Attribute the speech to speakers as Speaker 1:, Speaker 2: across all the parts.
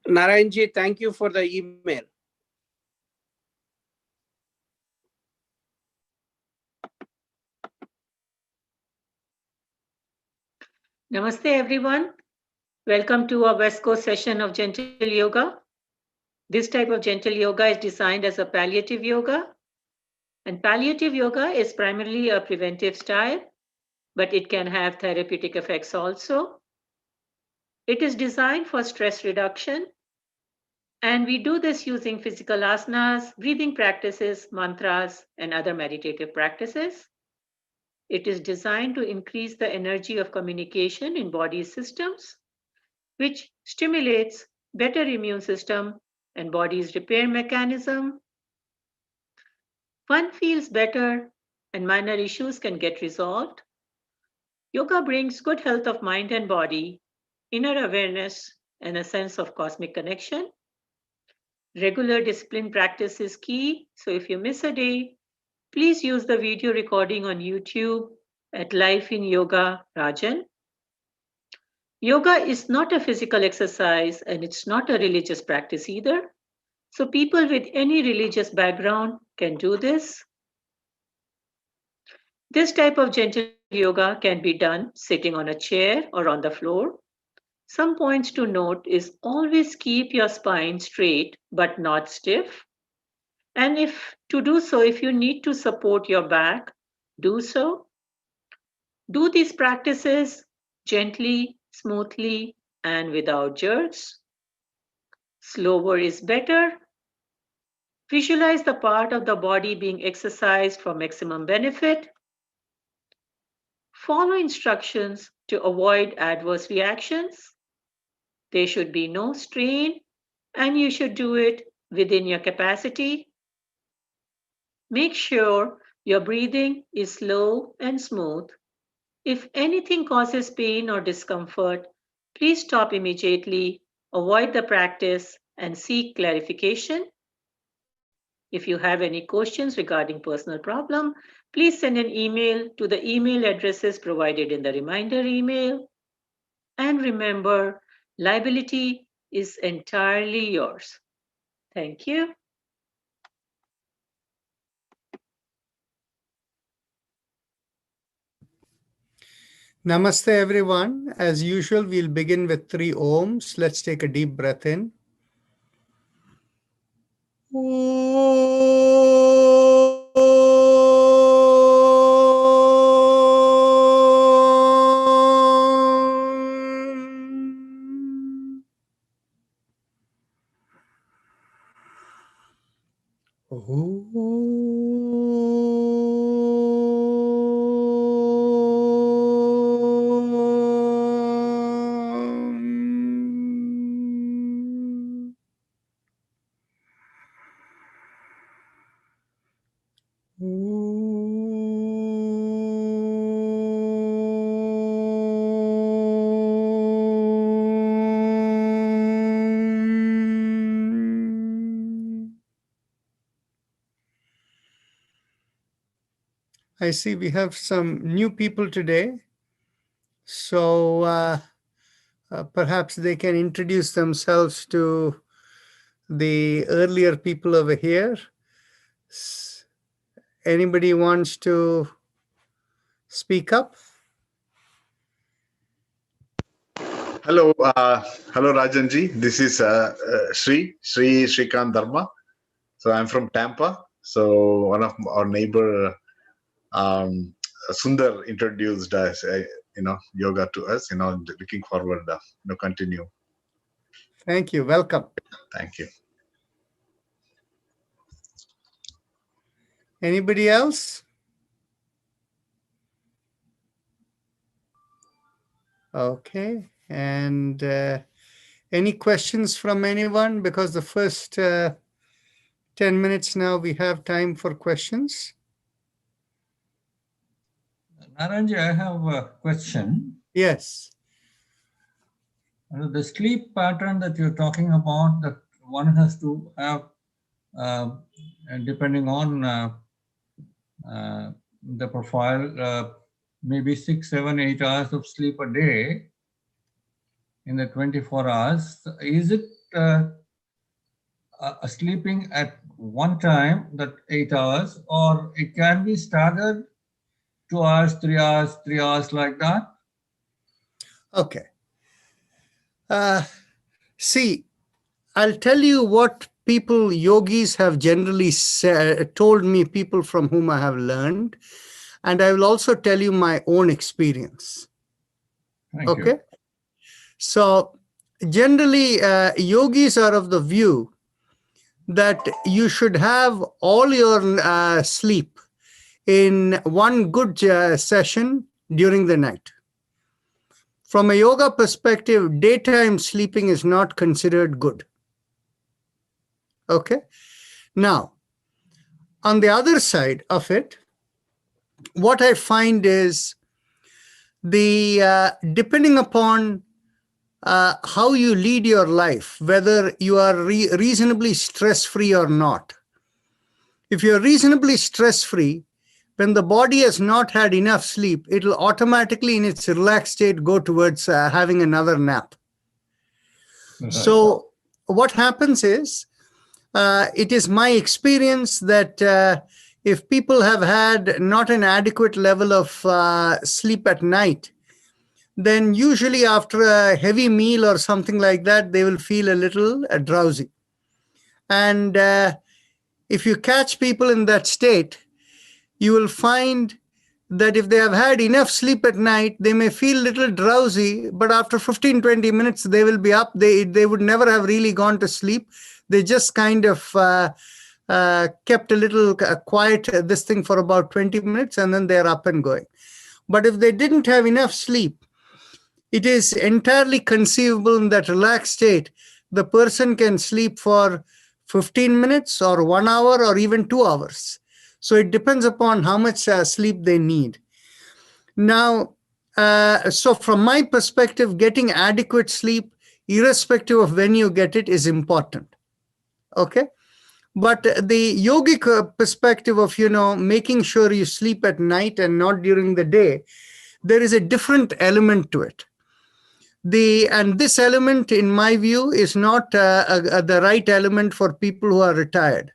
Speaker 1: Narayanji, thank you for the email.
Speaker 2: Namaste everyone. Welcome to our West Coast session of Gentle Yoga. This type of gentle yoga is designed as a palliative yoga. And palliative yoga is primarily a preventive style, but it can have therapeutic effects also. It is designed for stress reduction. And we do this using physical asanas, breathing practices, mantras, and other meditative practices. It is designed to increase the energy of communication in body systems, which stimulates better immune system and body's repair mechanism. One feels better and minor issues can get resolved. Yoga brings good health of mind and body, inner awareness, and a sense of cosmic connection. Regular discipline practice is key, so if you miss a day, please use the video recording on YouTube at Life in Yoga Rajan. Yoga is not a physical exercise and it's not a religious practice either. So people with any religious background can do this. This type of gentle yoga can be done sitting on a chair or on the floor. Some points to note is always keep your spine straight but not stiff. And if you need to support your back, do so. Do these practices gently, smoothly, and without jerks. Slower is better. Visualize the part of the body being exercised for maximum benefit. Follow instructions to avoid adverse reactions. There should be no strain, and you should do it within your capacity. Make sure your breathing is slow and smooth. If anything causes pain or discomfort, please stop immediately, avoid the practice, and seek clarification. If you have any questions regarding personal problem, please send an email to the email addresses provided in the reminder email. And remember, liability is entirely yours. Thank you.
Speaker 3: Namaste everyone. As usual, we'll begin with 3 ohms. Let's take a deep breath in. I see we have some new people today. So perhaps they can introduce themselves to the earlier people over here. Anybody wants to speak up?
Speaker 4: Hello, hello Rajanji. This is Shrikant Dharma. So I'm from Tampa. So one of our neighbor, Sundar, introduced us, yoga to us. Looking forward, continue.
Speaker 3: Thank you. Welcome.
Speaker 4: Thank you.
Speaker 3: Anybody else? Okay. And any questions from anyone? Because the first 10 minutes now, we have time for questions.
Speaker 5: Narayanji, I have a question.
Speaker 3: Yes.
Speaker 5: The sleep pattern that you're talking about, that one has to have, depending on the profile, maybe 6, 7, 8 hours of sleep a day in the 24 hours. Is it sleeping at one time, that 8 hours, or it can be staggered 2 hours, 3 hours, 3 hours, like that?
Speaker 3: Okay. See, I'll tell you what people, yogis, have generally told me, people from whom I have learned, and I will also tell you my own experience.
Speaker 5: Thank
Speaker 3: Okay.
Speaker 5: you.
Speaker 3: So generally, yogis are of the view that you should have all your sleep in one good session during the night. From a yoga perspective, daytime sleeping is not considered good. Okay. Now, on the other side of it, what I find is depending upon how you lead your life, whether you are reasonably stress-free or not. If you're reasonably stress-free, when the body has not had enough sleep, it'll automatically, in its relaxed state, go towards having another nap.
Speaker 5: Right.
Speaker 3: So what happens is, it is my experience that if people have had not an adequate level of sleep at night, then usually after a heavy meal or something like that, they will feel a little drowsy. And if you catch people in that state, you will find that if they have had enough sleep at night, they may feel a little drowsy, but after 15, 20 minutes, they will be up. They would never have really gone to sleep. They just kind of kept a little quiet, this thing, for about 20 minutes, and then they're up and going. But if they didn't have enough sleep, it is entirely conceivable in that relaxed state, the person can sleep for 15 minutes or 1 hour or even 2 hours. So it depends upon how much sleep they need. Now, so from my perspective, getting adequate sleep, irrespective of when you get it, is important. Okay. But the yogic perspective of, making sure you sleep at night and not during the day, there is a different element to it. And this element, in my view, is not the right element for people who are retired.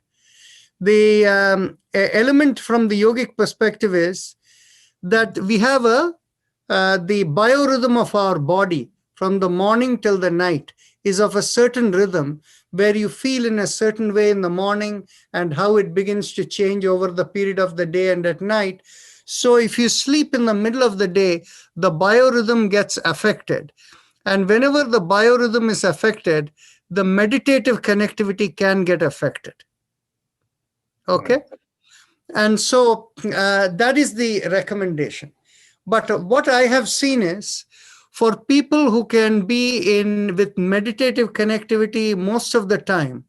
Speaker 3: The element from the yogic perspective is that we have the biorhythm of our body from the morning till the night is of a certain rhythm, where you feel in a certain way in the morning and how it begins to change over the period of the day and at night. So if you sleep in the middle of the day, the biorhythm gets affected. And whenever the biorhythm is affected, the meditative connectivity can get affected. Okay. And so that is the recommendation. But what I have seen is, for people who can be with meditative connectivity most of the time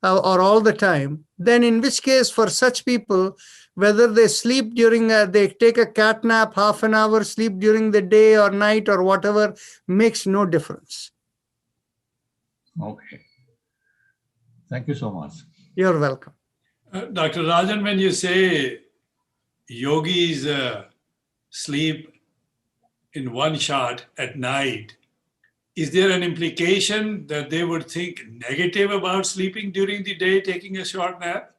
Speaker 3: or all the time, then in which case for such people, whether they sleep during, they take a cat nap, half an hour, sleep during the day or night or whatever, makes no difference.
Speaker 5: Okay. Thank you so much.
Speaker 3: You're welcome.
Speaker 6: Dr. Rajan, when you say yogis sleep in one shot at night, is there an implication that they would think negative about sleeping during the day, taking a short nap?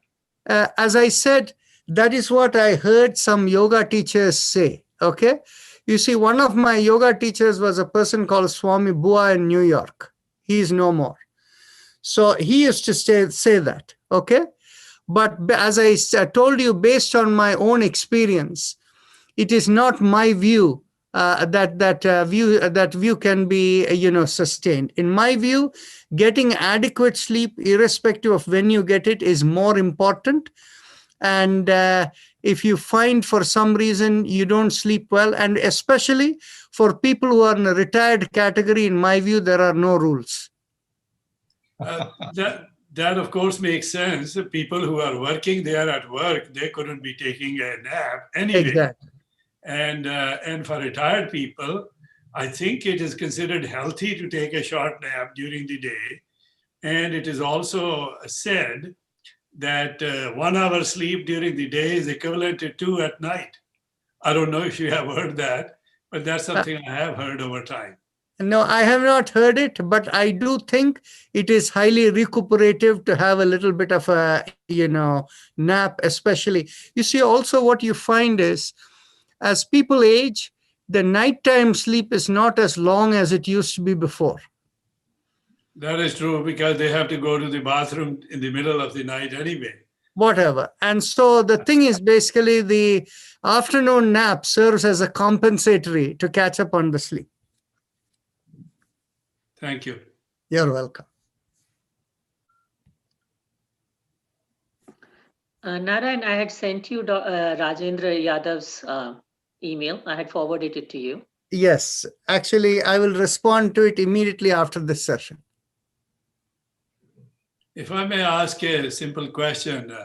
Speaker 3: As I said, that is what I heard some yoga teachers say. Okay. You see, one of my yoga teachers was a person called Swami Bua in New York. He is no more. So he used to say that. Okay. But as I told you, based on my own experience, it is not my view that view can be sustained. In my view, getting adequate sleep, irrespective of when you get it, is more important. And if you find for some reason you don't sleep well, and especially for people who are in a retired category, in my view, there are no rules.
Speaker 6: That of course makes sense. People who are working, they are at work, they couldn't be taking a nap anyway.
Speaker 3: Exactly.
Speaker 6: And for retired people, I think it is considered healthy to take a short nap during the day. And it is also said that 1 hour sleep during the day is equivalent to 2 at night. I don't know if you have heard that, but that's something I have heard over time.
Speaker 3: No, I have not heard it, but I do think it is highly recuperative to have a little bit of a, nap, especially. You see, also what you find is, as people age, the nighttime sleep is not as long as it used to be before.
Speaker 6: That is true, because they have to go to the bathroom in the middle of the night anyway.
Speaker 3: Whatever. And so the thing is, basically, the afternoon nap serves as a compensatory to catch up on the sleep.
Speaker 6: Thank you.
Speaker 3: You're welcome.
Speaker 2: Narayan, I had sent you Rajendra Yadav's email. I had forwarded it to you.
Speaker 3: Yes, actually, I will respond to it immediately after this session.
Speaker 6: If I may ask a simple question.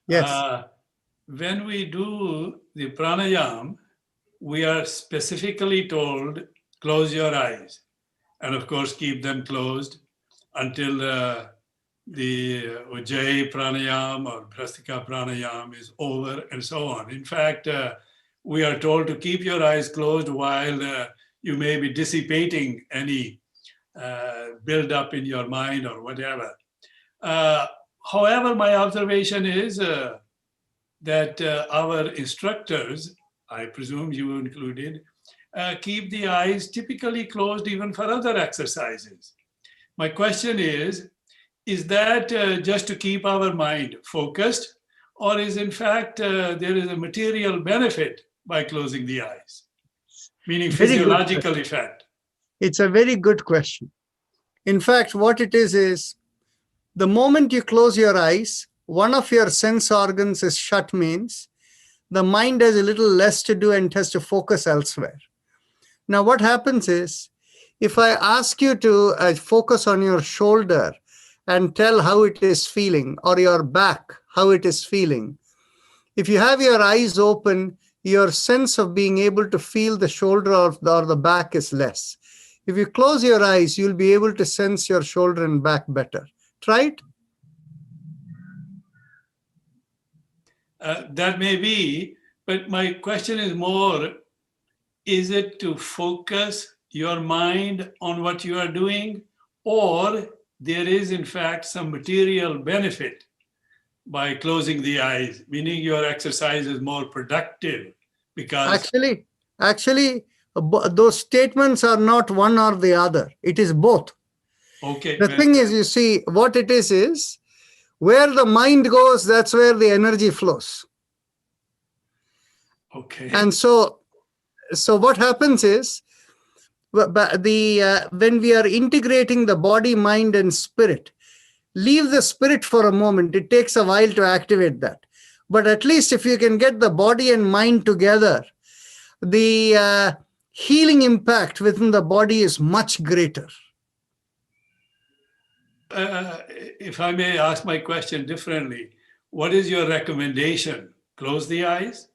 Speaker 3: Yes.
Speaker 6: When we do the pranayam, we are specifically told, close your eyes. And of course, keep them closed until the Ujjayi pranayam or Prastika pranayam is over, and so on. In fact, we are told to keep your eyes closed while you may be dissipating any build-up in your mind or whatever. However, my observation is that our instructors, I presume you included, keep the eyes typically closed even for other exercises. My question is that just to keep our mind focused, or is in fact there is a material benefit by closing the eyes, meaning physiological effect?
Speaker 3: It's a very good question. In fact, what it is the moment you close your eyes, one of your sense organs is shut, means the mind has a little less to do and has to focus elsewhere. Now, what happens is, if I ask you to focus on your shoulder and tell how it is feeling, or your back, how it is feeling, if you have your eyes open, your sense of being able to feel the shoulder or the back is less. If you close your eyes, you'll be able to sense your shoulder and back better. Try it.
Speaker 6: That may be, but my question is more, is it to focus your mind on what you are doing, or there is in fact some material benefit by closing the eyes, meaning your exercise is more productive? Because
Speaker 3: actually, those statements are not one or the other. It is both.
Speaker 6: okay.
Speaker 3: The thing is, you see, what it is where the mind goes, that's where the energy flows.
Speaker 6: Okay.
Speaker 3: And so what happens is, when we are integrating the body, mind, and spirit, leave the spirit for a moment. It takes a while to activate that. But at least if you can get the body and mind together, the healing impact within the body is much greater.
Speaker 6: If I may ask my question differently, what is your recommendation? Close the eyes?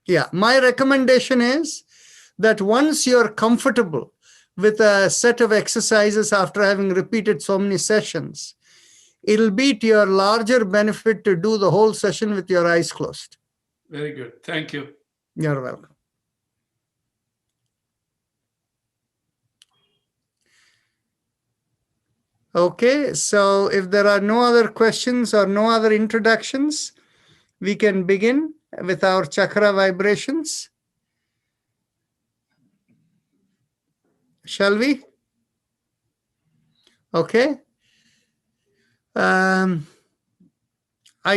Speaker 3: Yeah, my recommendation is that once you're comfortable with a set of exercises after having repeated so many sessions, it'll be to your larger benefit to do the whole session with your eyes closed.
Speaker 6: Very good. Thank you.
Speaker 3: You're welcome. Okay, so if there are no other questions or no other introductions, we can begin with our chakra vibrations. Shall we? Okay. I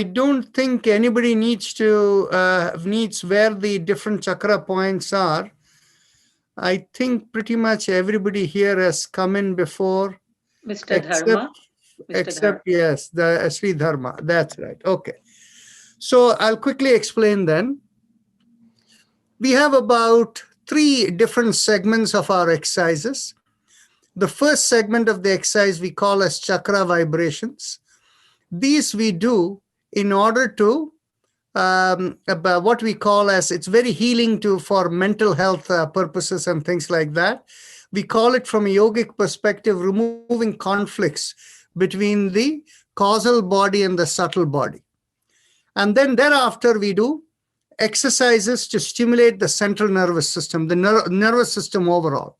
Speaker 3: don't think anybody needs where the different chakra points are. I think pretty much everybody here has come in before.
Speaker 2: Mr. Dharma.
Speaker 3: Except, yes, the Sri Dharma. That's right. Okay. So I'll quickly explain then. We have about 3 different segments of our exercises. The first segment of the exercise we call as chakra vibrations. These we do in order to about what we call as, it's very healing for mental health purposes and things like that. We call it, from a yogic perspective, removing conflicts between the causal body and the subtle body. And then thereafter we do exercises to stimulate the central nervous system, the nervous system overall.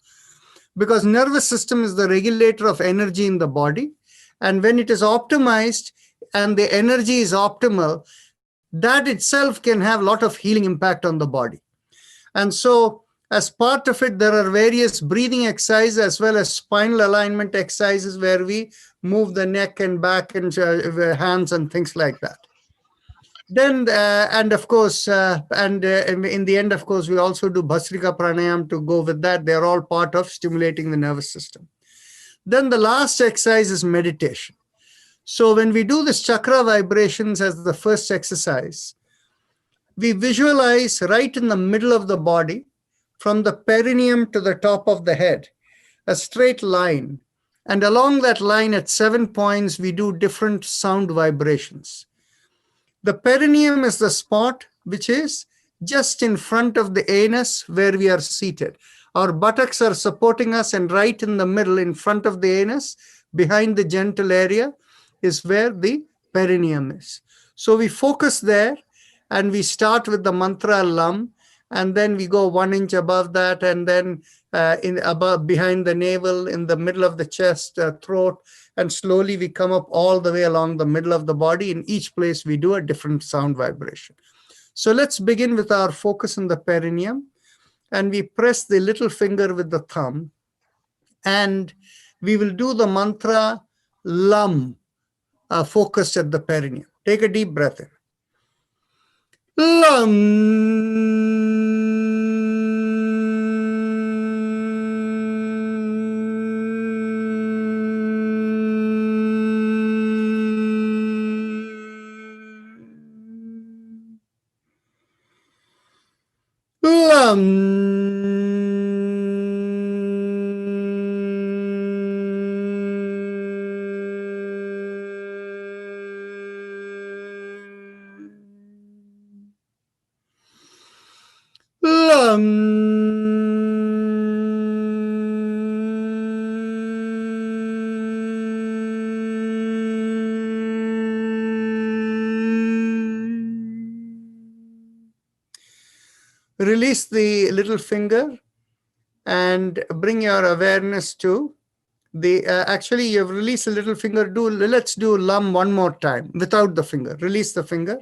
Speaker 3: Because nervous system is the regulator of energy in the body. And when it is optimized and the energy is optimal, that itself can have a lot of healing impact on the body. And so as part of it, there are various breathing exercises as well as spinal alignment exercises where we move the neck and back and hands and things like that. Then, and of course, in the end, of course, we also do Bhastrika Pranayam to go with that. They're all part of stimulating the nervous system. Then the last exercise is meditation. So when we do this chakra vibrations as the first exercise, we visualize right in the middle of the body, from the perineum to the top of the head, a straight line. And along that line at 7 points, we do different sound vibrations. The perineum is the spot which is just in front of the anus where we are seated. Our buttocks are supporting us, and right in the middle, in front of the anus, behind the genital area, is where the perineum is. So we focus there, and we start with the mantra Lam, and then we go 1 inch above that, and then behind the navel, in the middle of the chest, throat, and slowly we come up all the way along the middle of the body. In each place, we do a different sound vibration. So let's begin with our focus on the perineum, and we press the little finger with the thumb, and we will do the mantra Lam, focused at the perineum. Take a deep breath in. Release the little finger and bring your awareness to the, actually you've released the little finger. Let's do Lam one more time without the finger. Release the finger.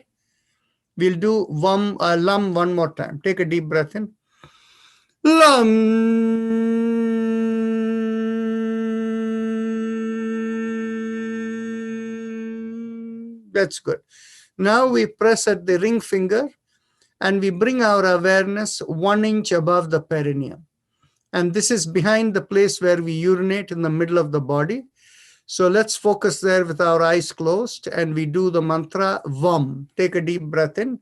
Speaker 3: We'll do Lam one more time. Take a deep breath in. Lam. That's good. Now we press at the ring finger, and we bring our awareness 1 inch above the perineum. And this is behind the place where we urinate, in the middle of the body. So let's focus there with our eyes closed, and we do the mantra Vam. Take a deep breath in.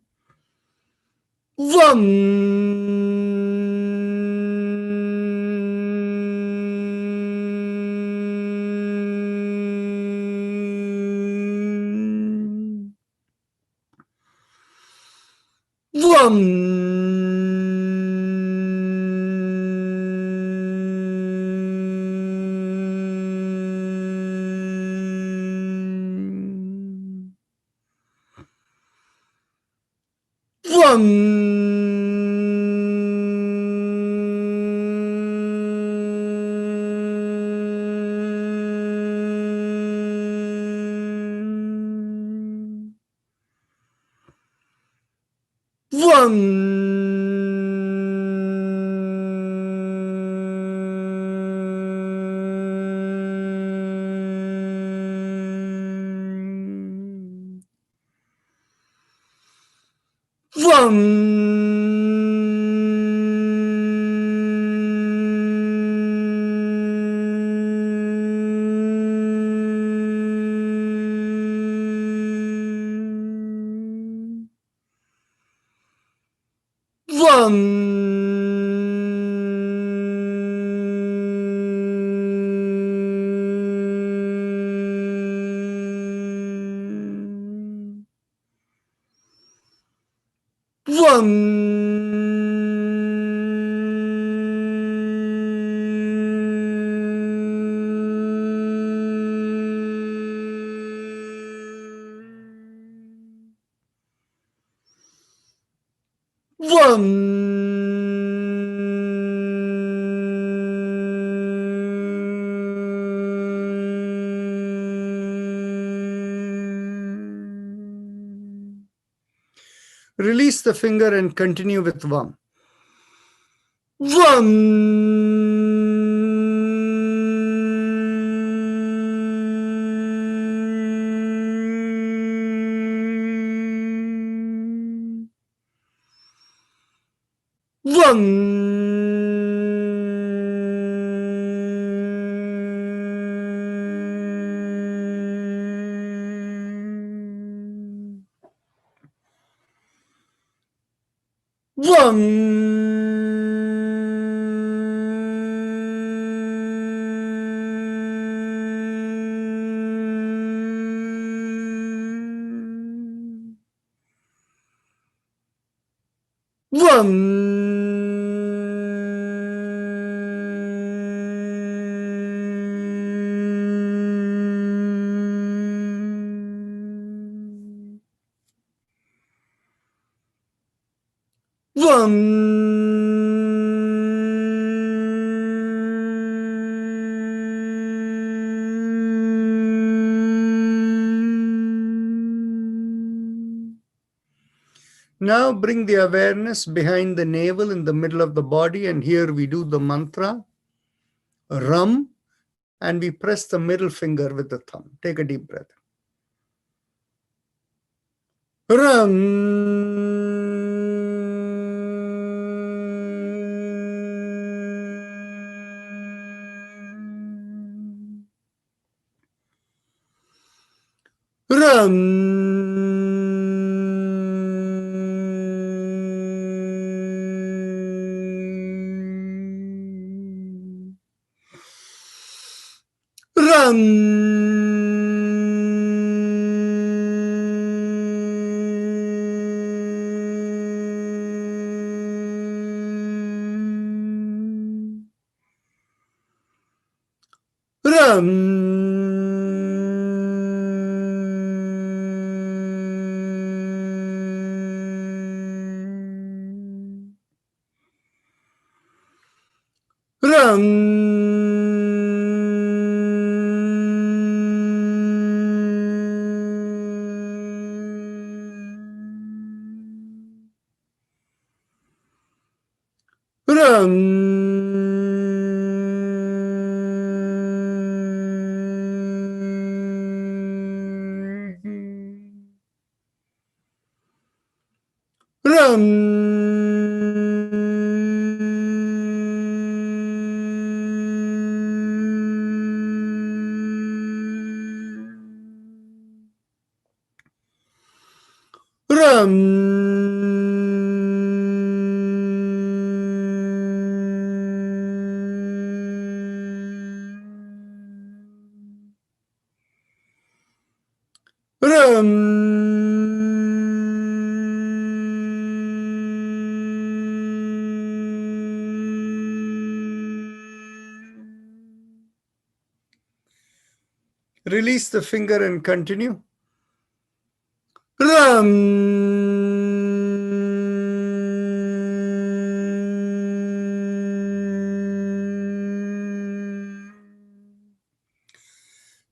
Speaker 3: Vam. Release the finger and continue with Vam. Now bring the awareness behind the navel in the middle of the body, and here we do the mantra, Ram, and we press the middle finger with the thumb. Take a deep breath. Ram. Release the finger and continue.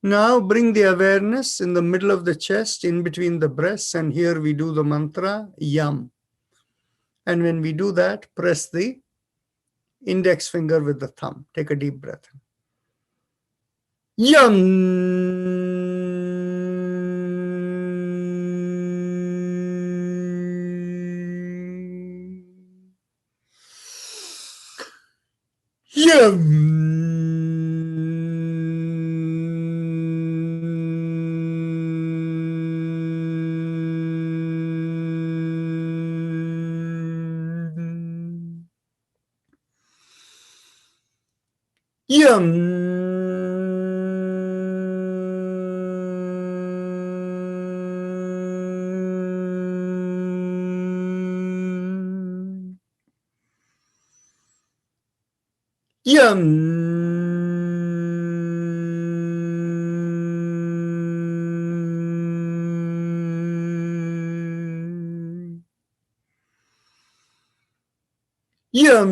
Speaker 3: Now bring the awareness in the middle of the chest, in between the breasts, and here we do the mantra, Yam. And when we do that, press the index finger with the thumb. Take a deep breath. Yam. Yum.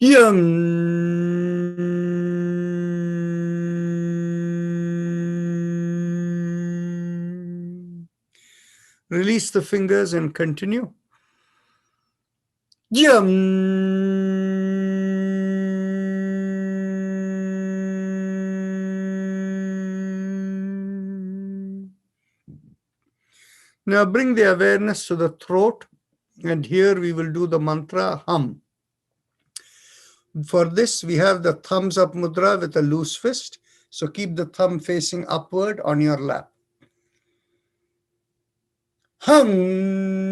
Speaker 3: Yum. Release the fingers and continue. Yum. Now bring the awareness to the throat, and here we will do the mantra hum. For this, we have the thumbs up mudra with a loose fist. So keep the thumb facing upward on your lap. Hum.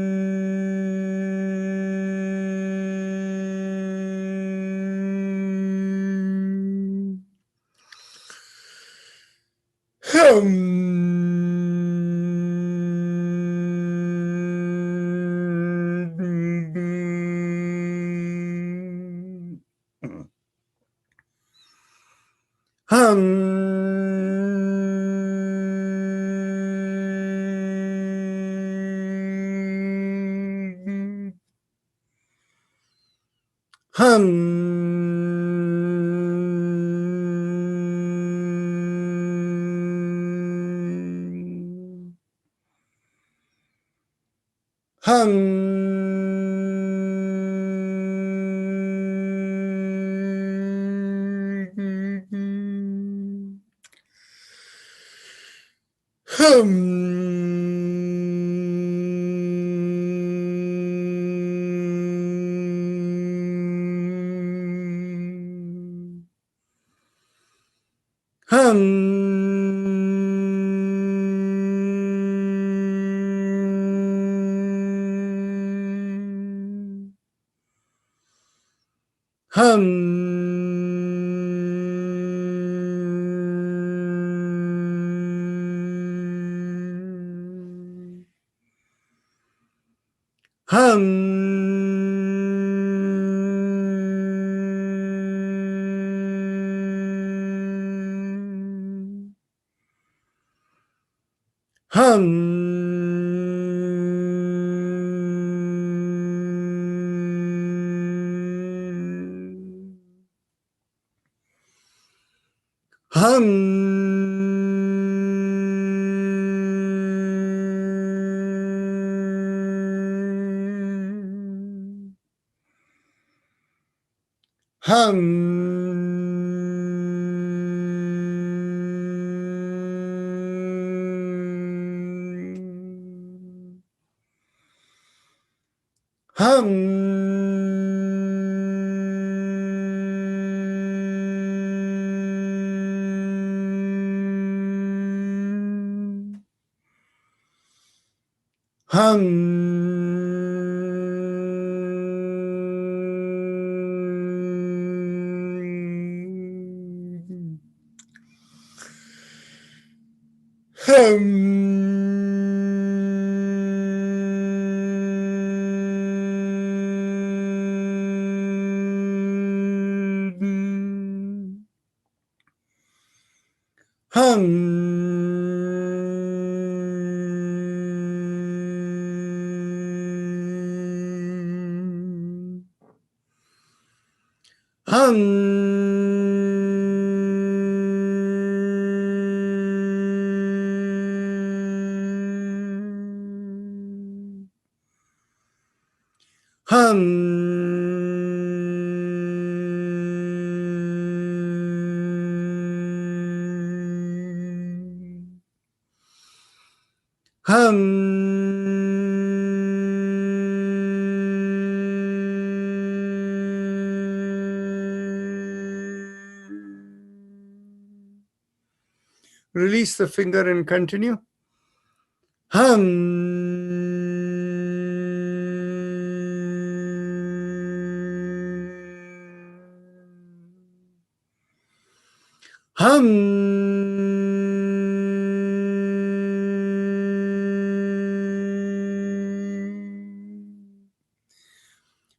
Speaker 3: Release the finger and continue.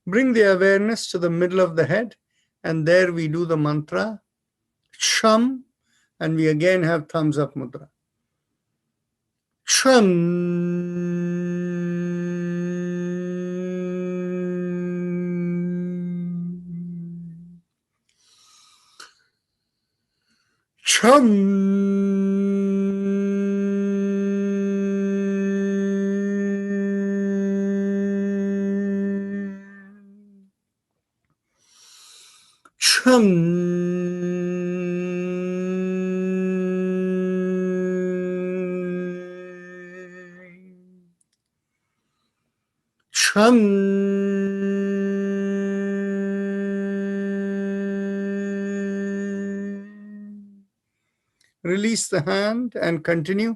Speaker 3: Bring the awareness to the middle of the head and there we do the mantra, Sham, and we again have thumbs up mudra. Release the hand and continue.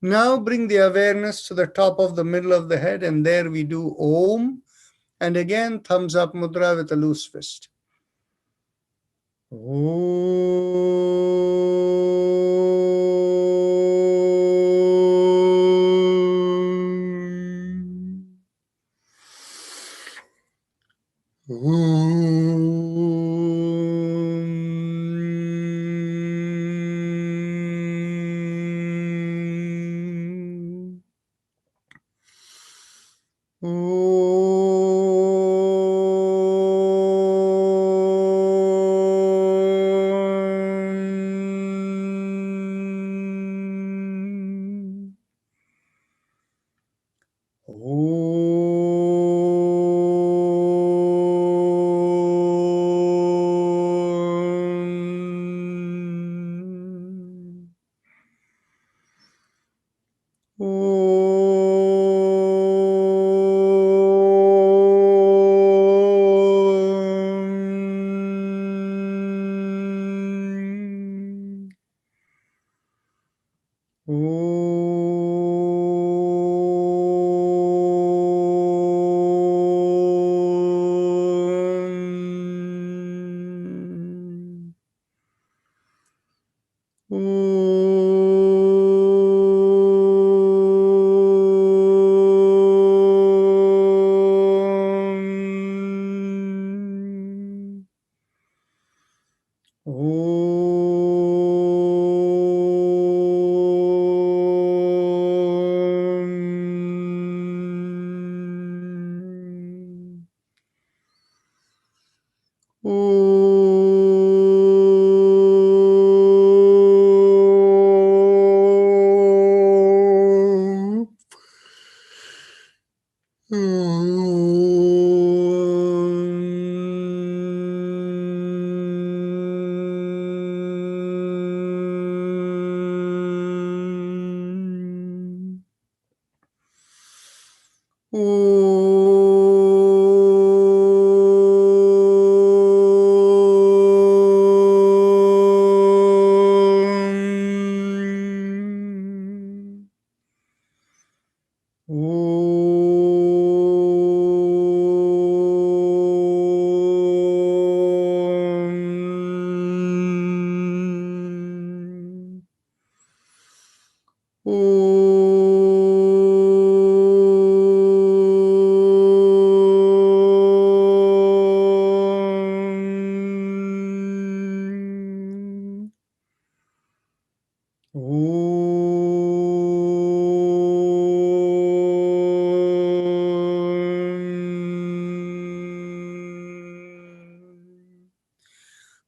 Speaker 3: Now bring the awareness to the top of the middle of the head, and there we do Om, and again thumbs up mudra with a loose fist.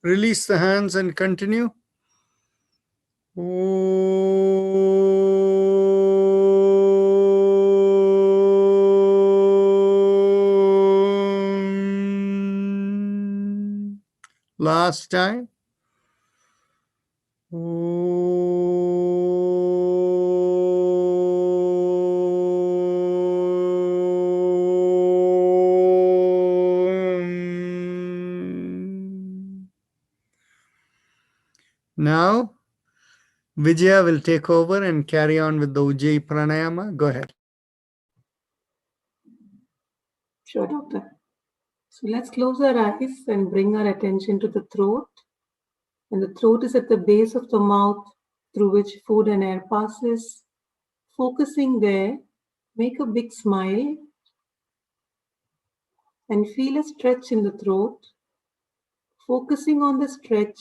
Speaker 3: Release the hands and continue. Last time. Now, Vijaya will take over and carry on with the Ujjayi Pranayama. Go ahead.
Speaker 7: Sure, doctor. So let's close our eyes and bring our attention to the throat. And the throat is at the base of the mouth through which food and air passes. Focusing there, make a big smile and feel a stretch in the throat. Focusing on the stretch,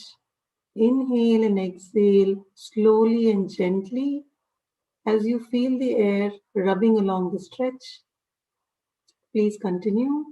Speaker 7: inhale and exhale slowly and gently as you feel the air rubbing along the stretch. Please continue.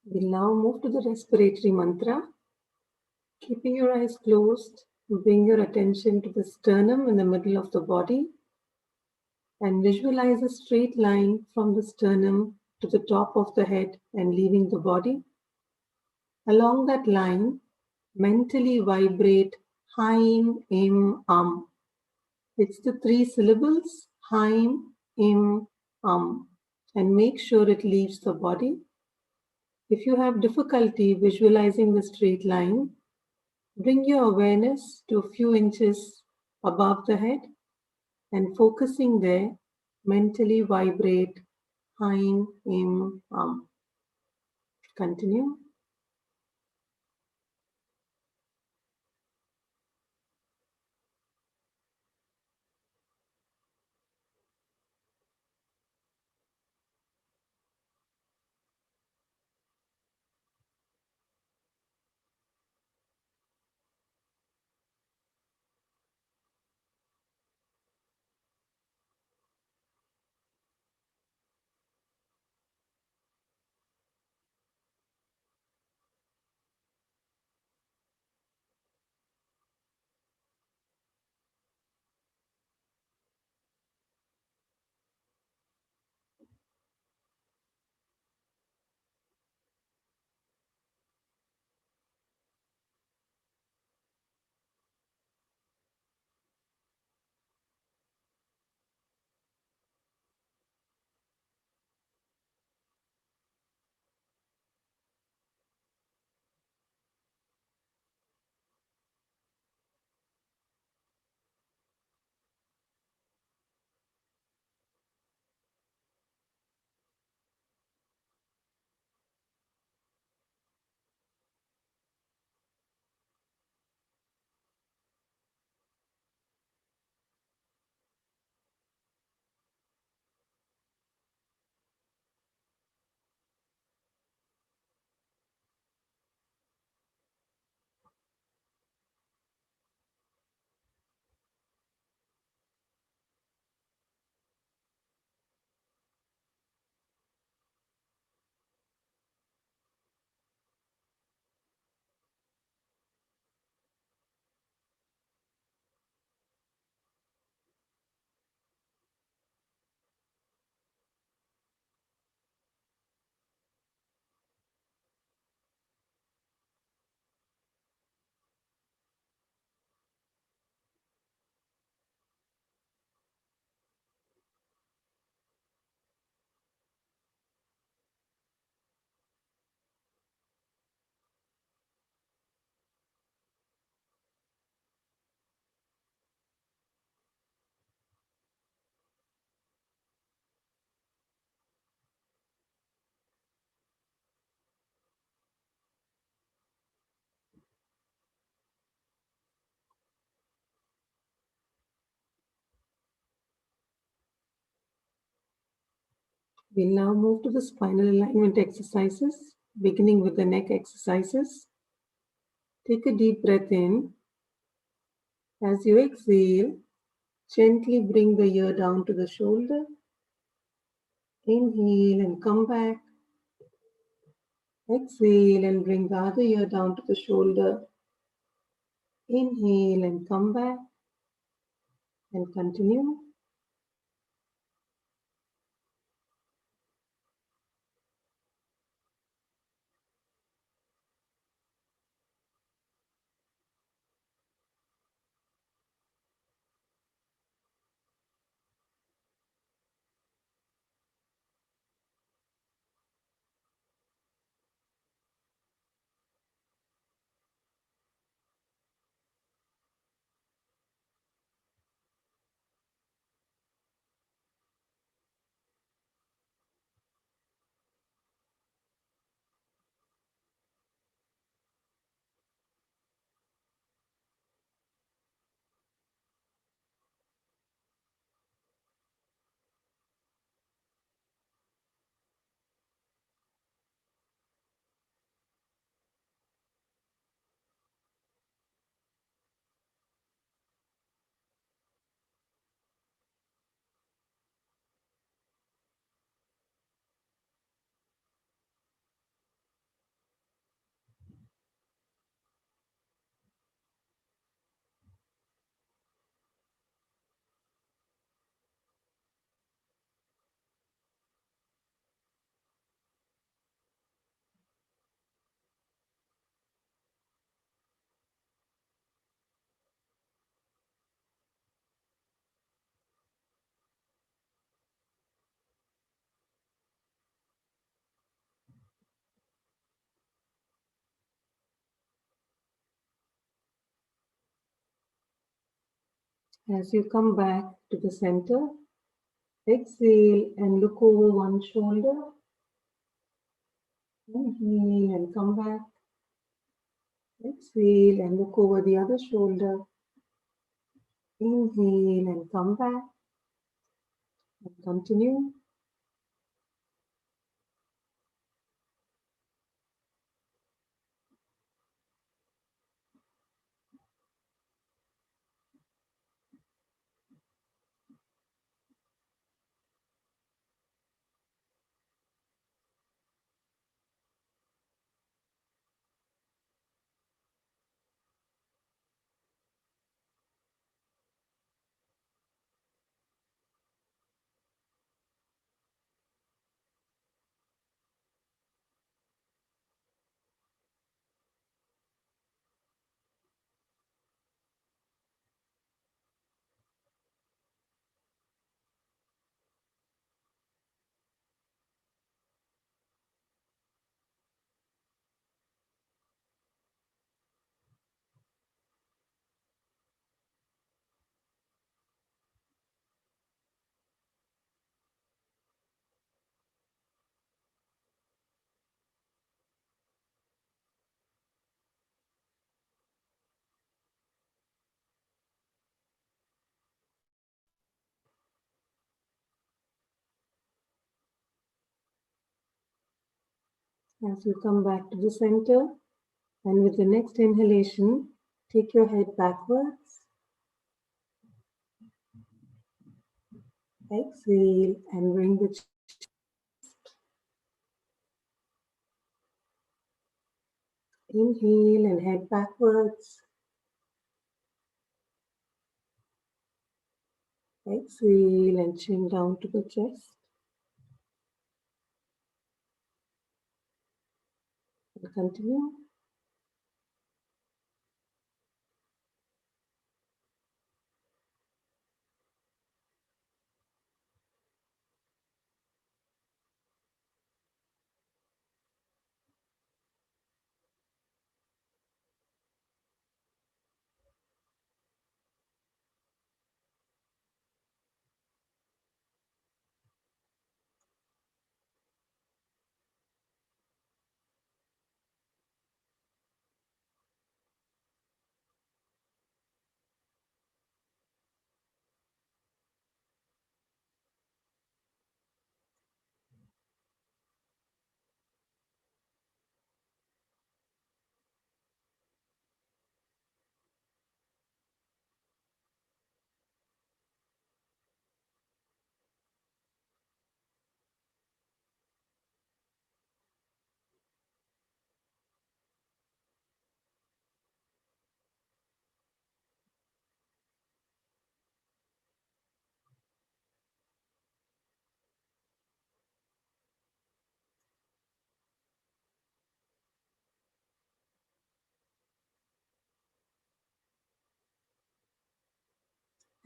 Speaker 7: We'll now move to the respiratory mantra. Keeping your eyes closed, bring your attention to the sternum in the middle of the body and visualize a straight line from the sternum to the top of the head and leaving the body. Along that line, mentally vibrate Haim, Im, It's the 3 syllables, Haim, Im, and make sure it leaves the body. If you have difficulty visualizing the straight line, bring your awareness to a few inches above the head and focusing there, mentally vibrate Haim, Im, Continue. We'll now move to the spinal alignment exercises, beginning with the neck exercises. Take a deep breath in. As you exhale, gently bring the ear down to the shoulder. Inhale and come back. Exhale and bring the other ear down to the shoulder. Inhale and come back. And continue. As you come back to the center, exhale and look over one shoulder. Inhale and come back. Exhale and look over the other shoulder. Inhale and come back. And continue. As you come back to the center, and with the next inhalation, take your head backwards. Exhale and bring the inhale and head backwards. Exhale and chin down to the chest. And continue.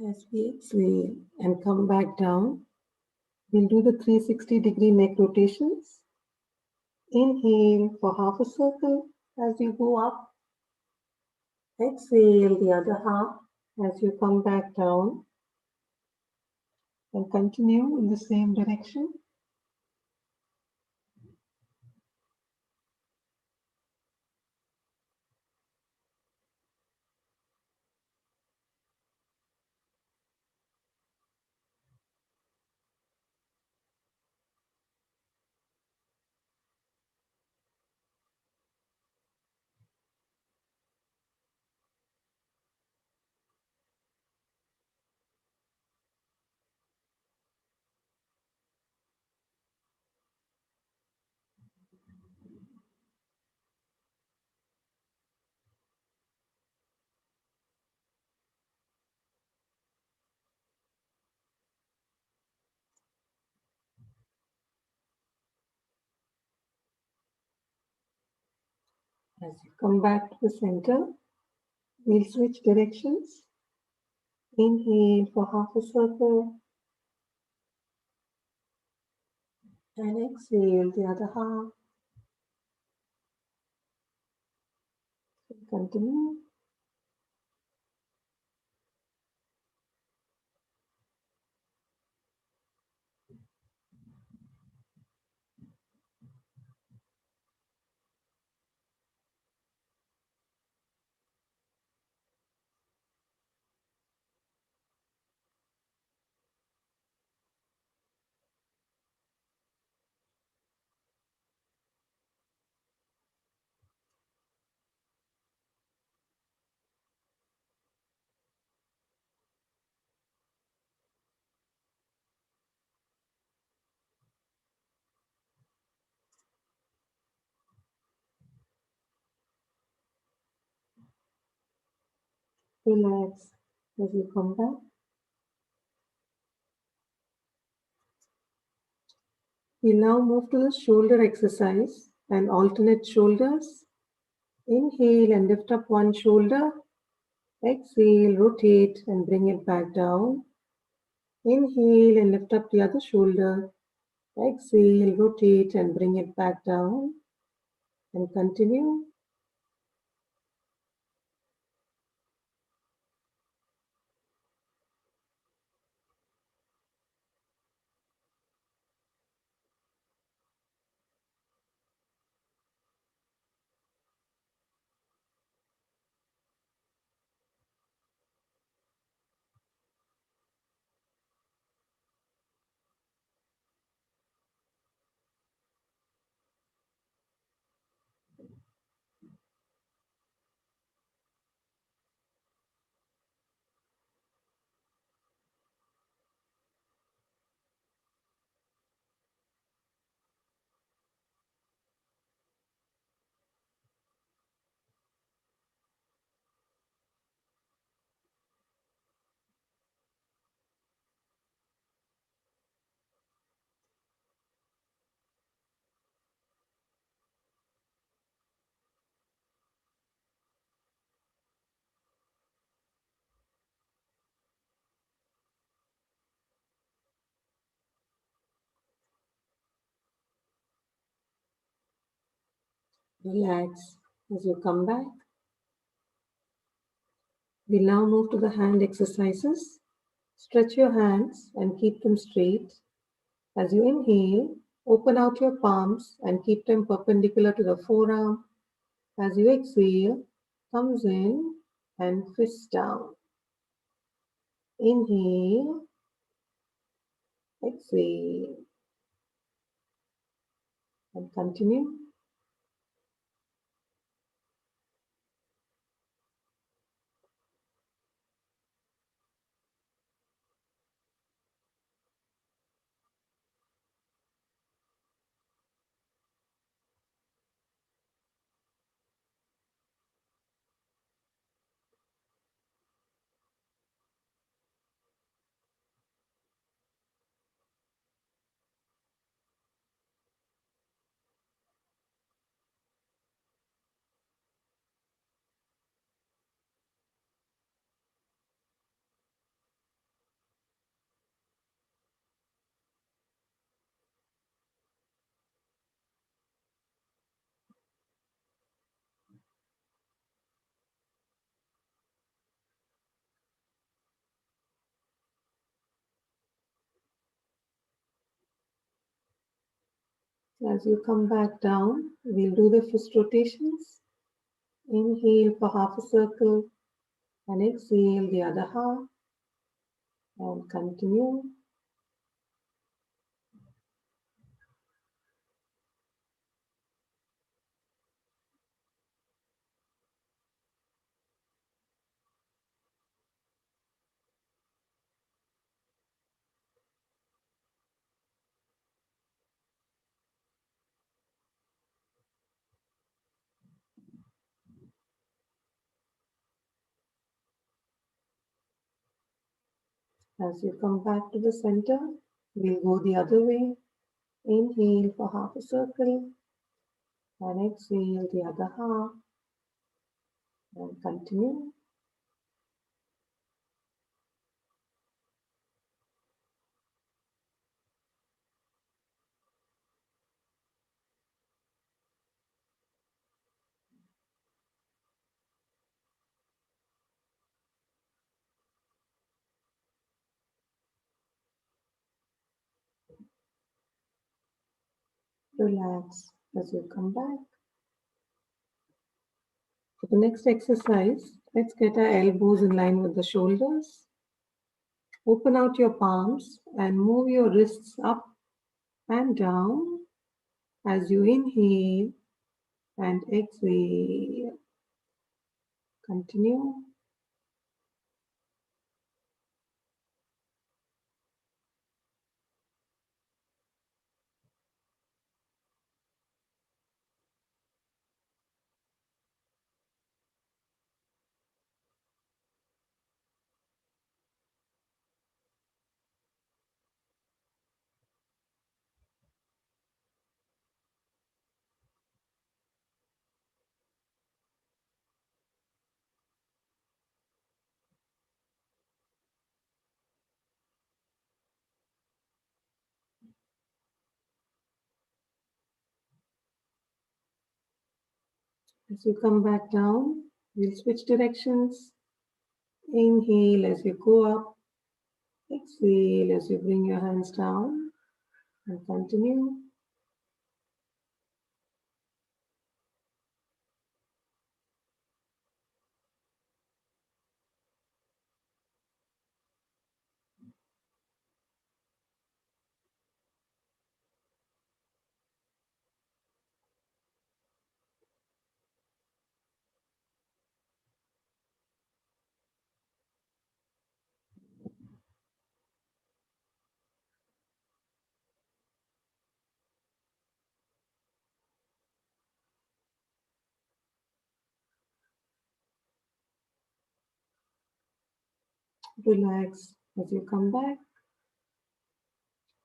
Speaker 7: As we exhale and come back down, we'll do the 360-degree neck rotations. Inhale for half a circle as you go up. Exhale the other half as you come back down. And continue in the same direction. As you come back to the center, we'll switch directions. Inhale for half a circle and exhale the other half. Continue. Relax as you come back. We now move to the shoulder exercise and alternate shoulders. Inhale and lift up one shoulder. Exhale, rotate and bring it back down. Inhale and lift up the other shoulder. Exhale, rotate and bring it back down. And continue. Relax as you come back. We now move to the hand exercises. Stretch your hands and keep them straight. As you inhale, open out your palms and keep them perpendicular to the forearm. As you exhale, thumbs in and fists down. Inhale, exhale, and continue. As you come back down, we'll do the fist rotations. Inhale for half a circle and exhale the other half and continue. As you come back to the center, we'll go the other way. Inhale for half a circle and exhale the other half and continue. Relax as you come back. For the next exercise, let's get our elbows in line with the shoulders. Open out your palms and move your wrists up and down as you inhale and exhale. Continue. As you come back down, we'll switch directions. Inhale as you go up. Exhale as you bring your hands down and continue. Relax as you come back.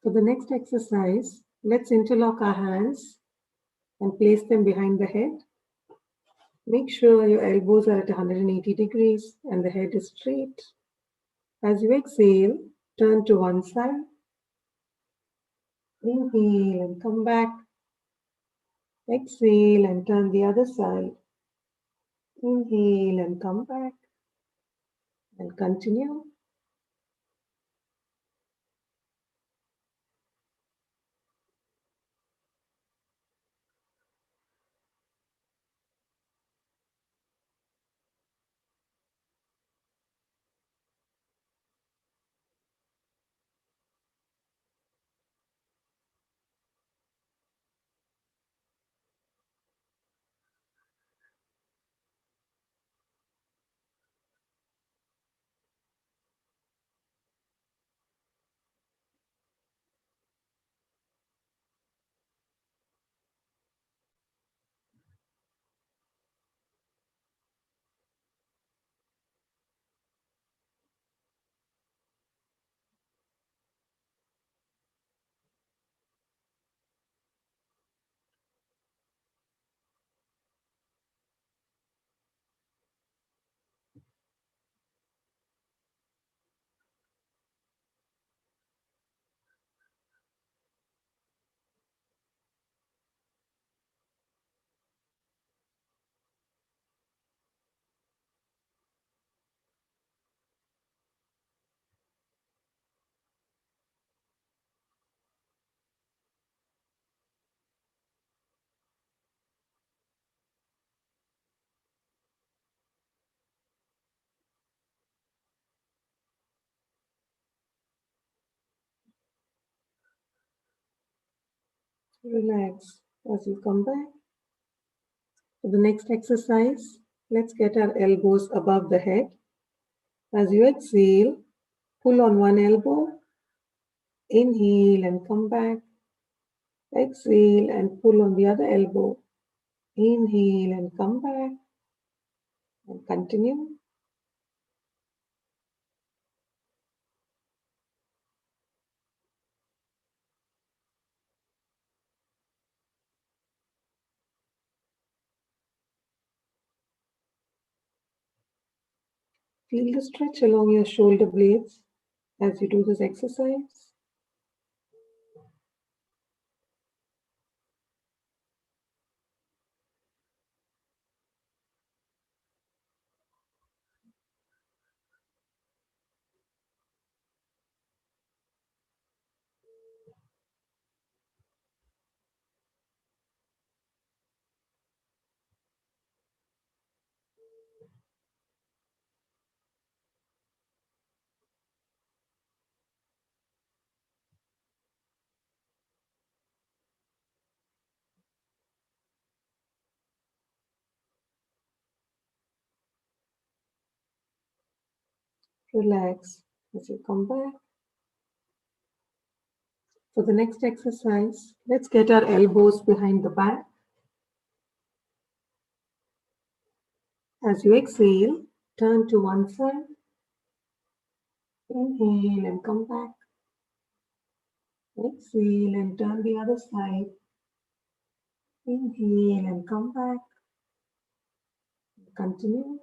Speaker 7: For the next exercise, let's interlock our hands and place them behind the head. Make sure your elbows are at 180 degrees and the head is straight. As you exhale, turn to one side. Inhale and come back. Exhale and turn the other side. Inhale and come back. And continue. Relax as you come back. For the next exercise, let's get our elbows above the head. As you exhale, pull on one elbow, inhale and come back. Exhale and pull on the other elbow. Inhale and come back. And continue. Feel the stretch along your shoulder blades as you do this exercise. Relax as you come back. For the next exercise, let's get our elbows behind the back. As you exhale, turn to one side. Inhale and come back. Exhale and turn the other side. Inhale and come back. Continue.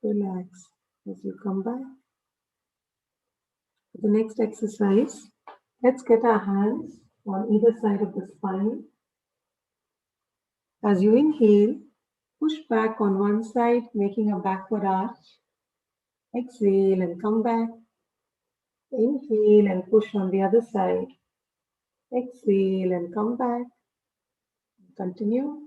Speaker 7: Relax as you come back. For the next exercise, let's get our hands on either side of the spine. As you inhale, push back on one side, making a backward arch. Exhale and come back. Inhale and push on the other side. Exhale and come back. Continue.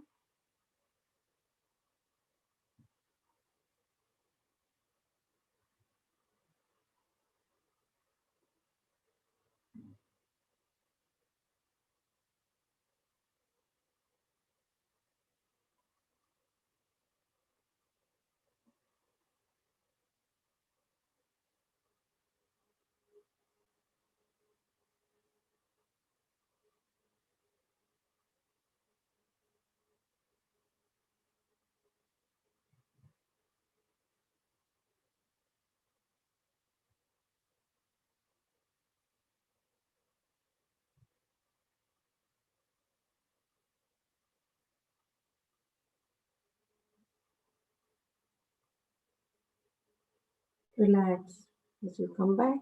Speaker 7: Relax as you come back.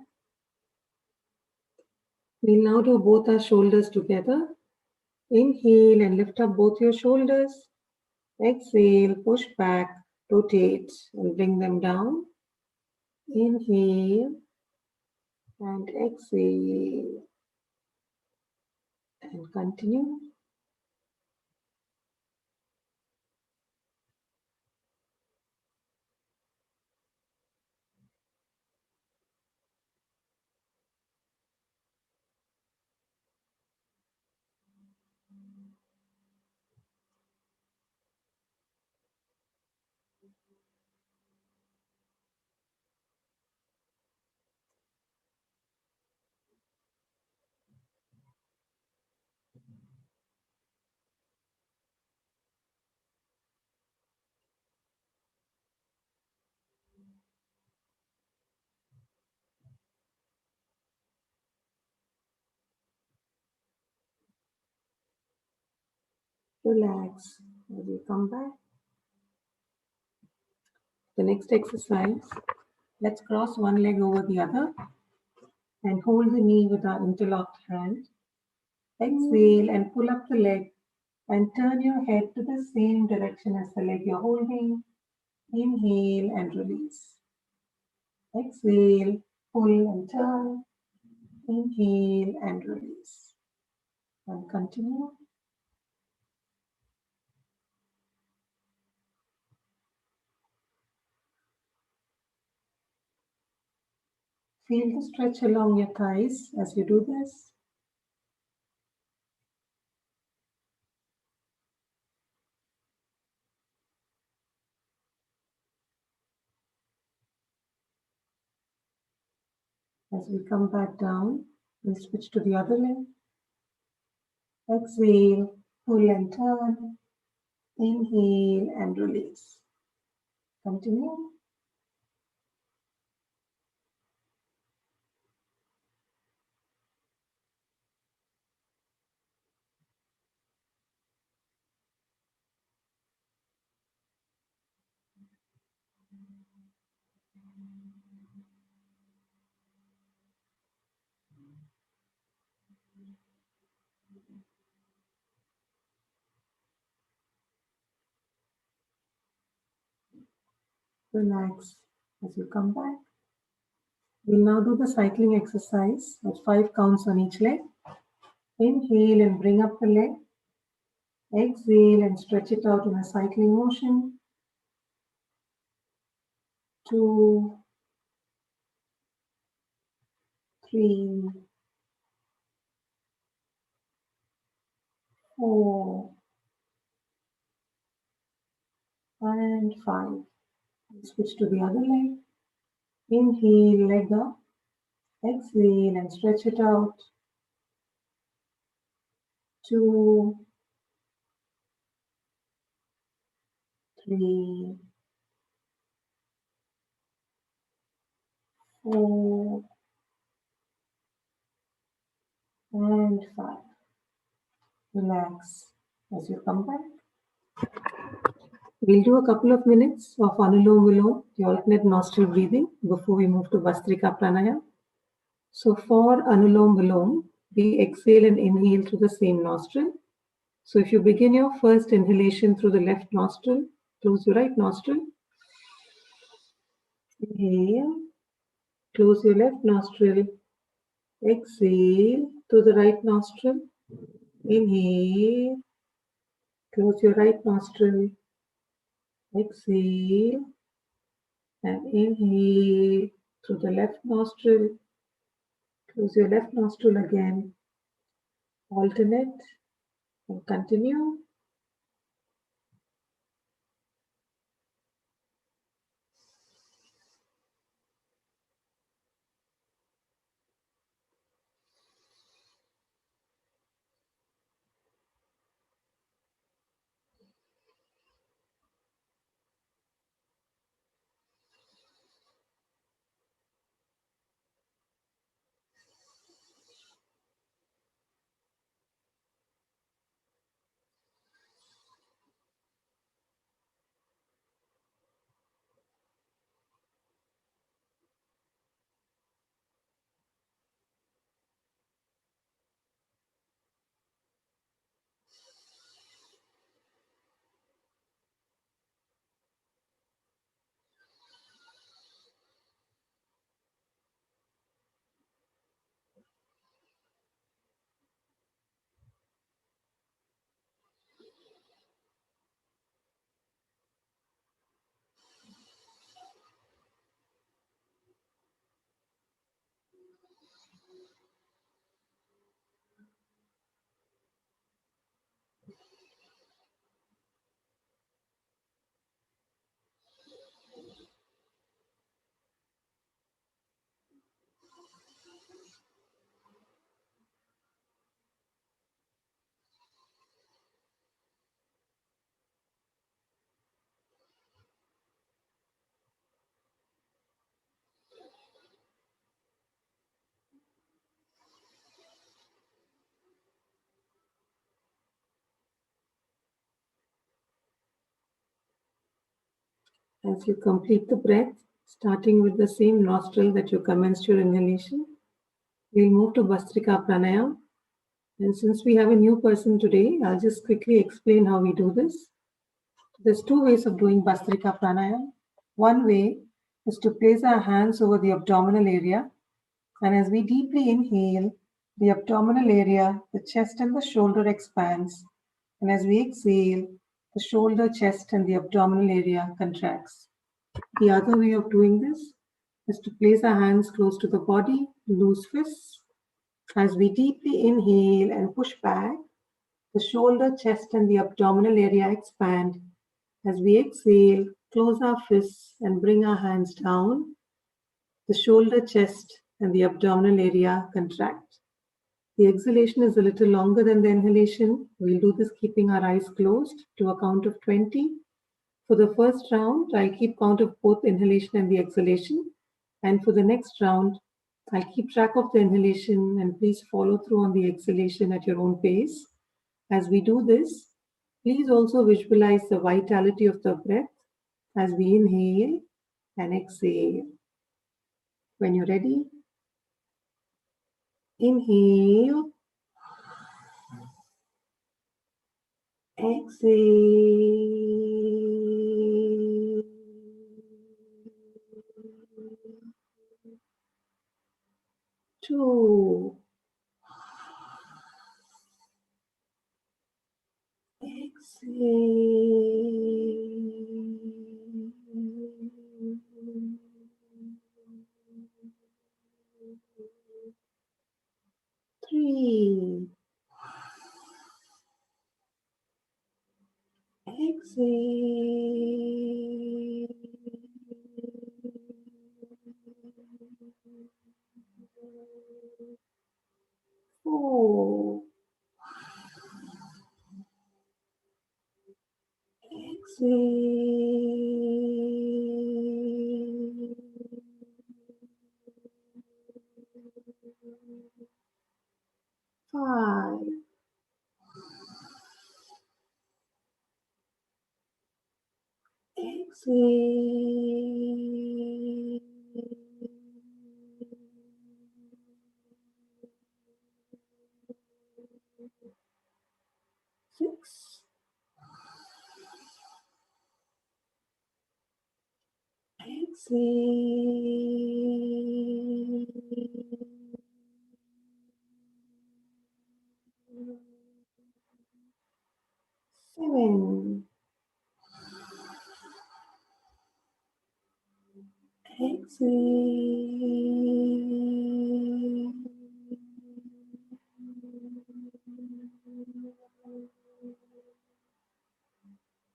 Speaker 7: We'll now do both our shoulders together. Inhale and lift up both your shoulders. Exhale, push back, rotate and bring them down. Inhale and exhale and continue. Relax as you come back. The next exercise, let's cross one leg over the other and hold the knee with our interlocked hand. Exhale and pull up the leg and turn your head to the same direction as the leg you're holding. Inhale and release. Exhale, pull and turn. Inhale and release. And continue. Feel the stretch along your thighs as you do this. As we come back down, we'll switch to the other leg. Exhale, pull and turn. Inhale and release. Continue. Relax as you come back. We'll now do the cycling exercise at 5 counts on each leg. Inhale and bring up the leg. Exhale and stretch it out in a cycling motion. 2, 3, 4, and 5. Switch to the other leg. Inhale, leg up. Exhale and stretch it out. 2, 3, 4, and 5. Relax as you come back. We'll do a couple of minutes of Anulom Vilom, the alternate nostril breathing, before we move to Vastrika Pranayama. So for Anulom Vilom, we exhale and inhale through the same nostril. So if you begin your first inhalation through the left nostril, close your right nostril. Inhale, close your left nostril. Exhale through the right nostril. Inhale, close your right nostril. Exhale and inhale through the left nostril. Close your left nostril again. Alternate and continue. As you complete the breath, starting with the same nostril that you commenced your inhalation, we'll move to Bhastrika Pranayam. And since we have a new person today, I'll just quickly explain how we do this. There's two ways of doing Bhastrika Pranayam. One way is to place our hands over the abdominal area, and as we deeply inhale, the abdominal area, the chest and the shoulder expands, and as we exhale, the shoulder, chest and the abdominal area contracts. The other way of doing this is to place our hands close to the body, loose fists. As we deeply inhale and push back, the shoulder, chest and the abdominal area expand. As we exhale, close our fists and bring our hands down. The shoulder, chest and the abdominal area contract. The exhalation is a little longer than the inhalation. We'll do this keeping our eyes closed to a count of 20. For the first round, I'll keep count of both inhalation and the exhalation. And for the next round, I'll keep track of the inhalation and please follow through on the exhalation at your own pace. As we do this, please also visualize the vitality of the breath as we inhale and exhale. When you're ready, inhale, exhale. 2. Exhale. 3. Exhale. 4. Exhale. 5. Exhale. 6. Exhale. 7. Exhale.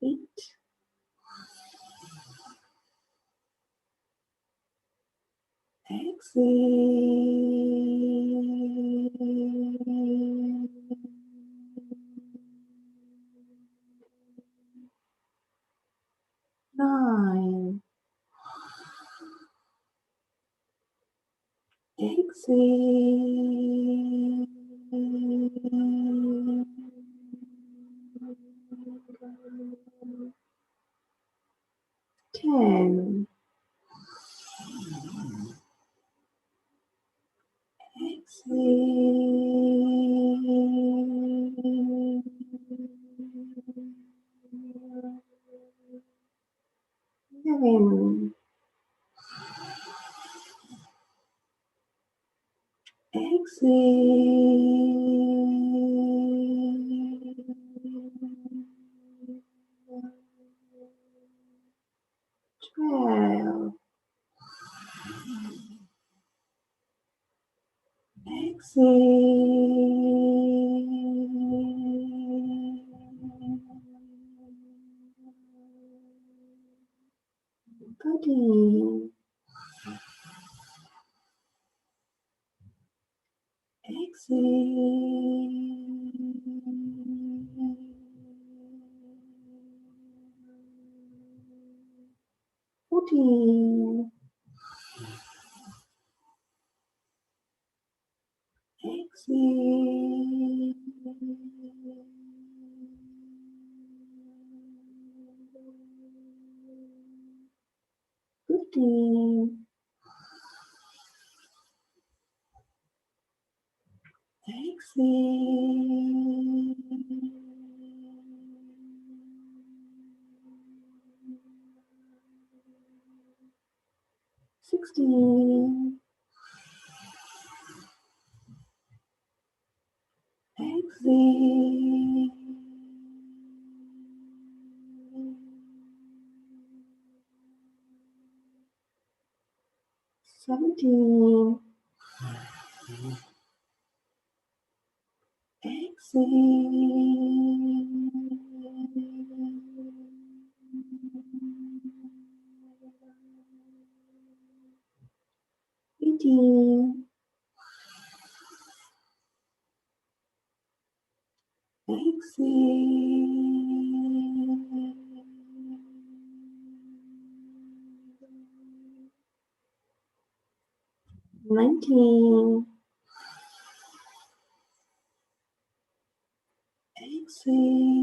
Speaker 7: 8. Exhale. 9. Exhale. 10. Exhale. 11. Exhale. 12. Exhale. 13. Exhale. 14. Exhale. 15. 15. Exhale. 16. Exhale. 17. Exhale. 18. Exhale. 19. Exhale.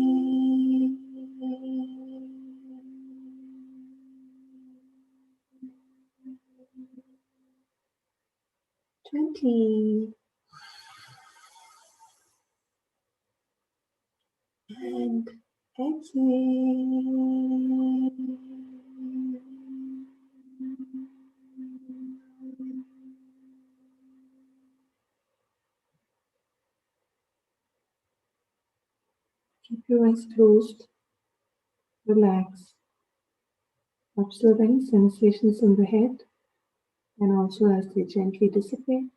Speaker 7: 20. And exhale. Keep your eyes closed. Relax. Observe any sensations in the head and also as they gently dissipate.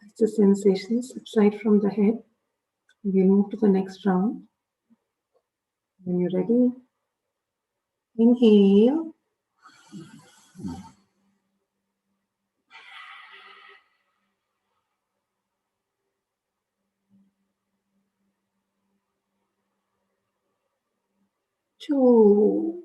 Speaker 7: As the sensations subside from the head, we move to the next round. When you're ready, inhale. Two.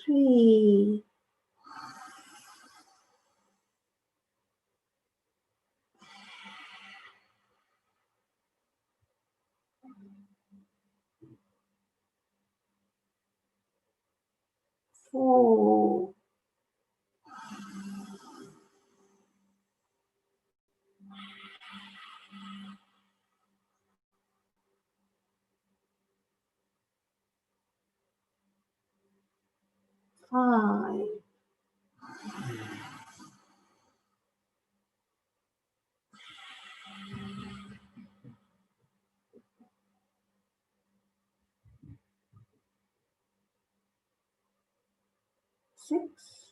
Speaker 7: Three. Four. Five. Six.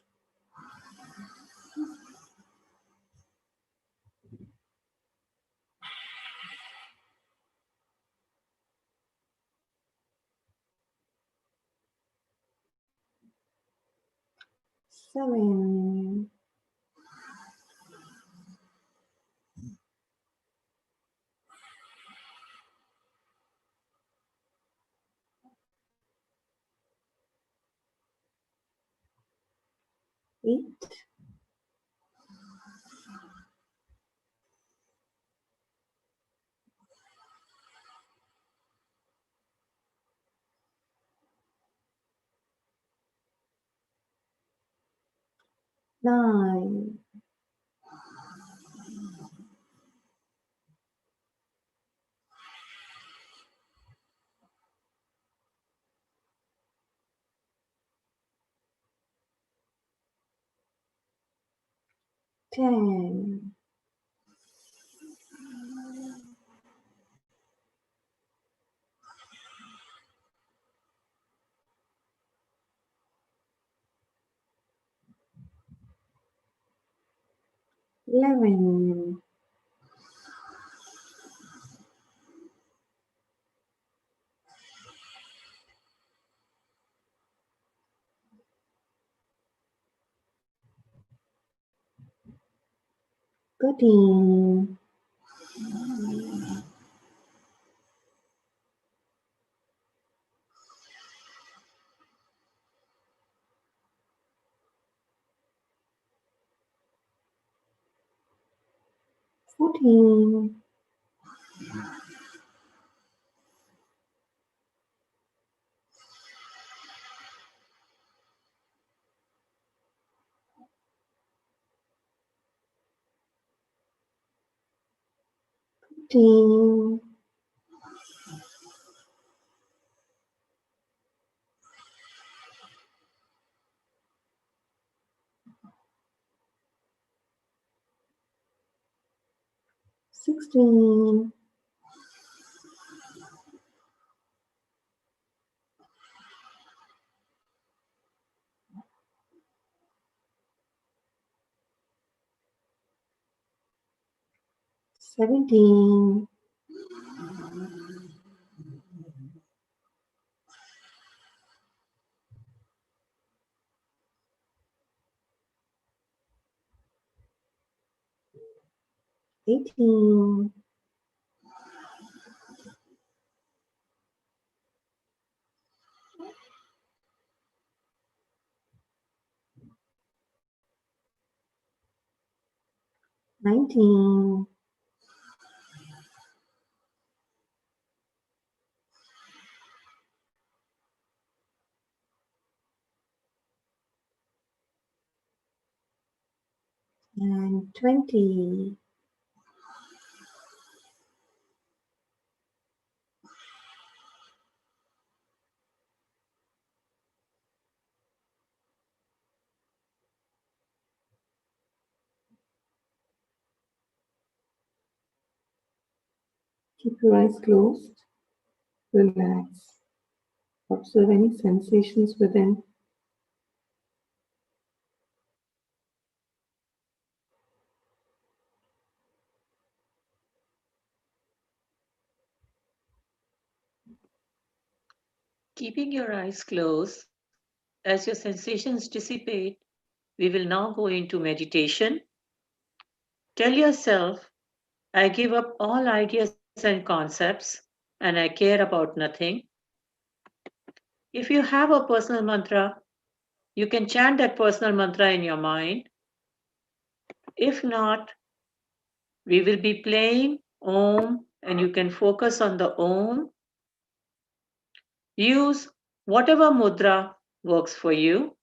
Speaker 7: Seven. 8. 9. 10. 11. 13. 14. 15. 16. 17. 18. 19. 20. 'Keep your eyes closed. Relax. Observe any sensations within.
Speaker 2: Keeping your eyes closed, as your sensations dissipate, we will now go into meditation. Tell yourself, I give up all ideas and concepts, and I care about nothing. If you have a personal mantra, you can chant that personal mantra in your mind. If not, we will be playing Om, and you can focus on the Om. Use whatever mudra works for you.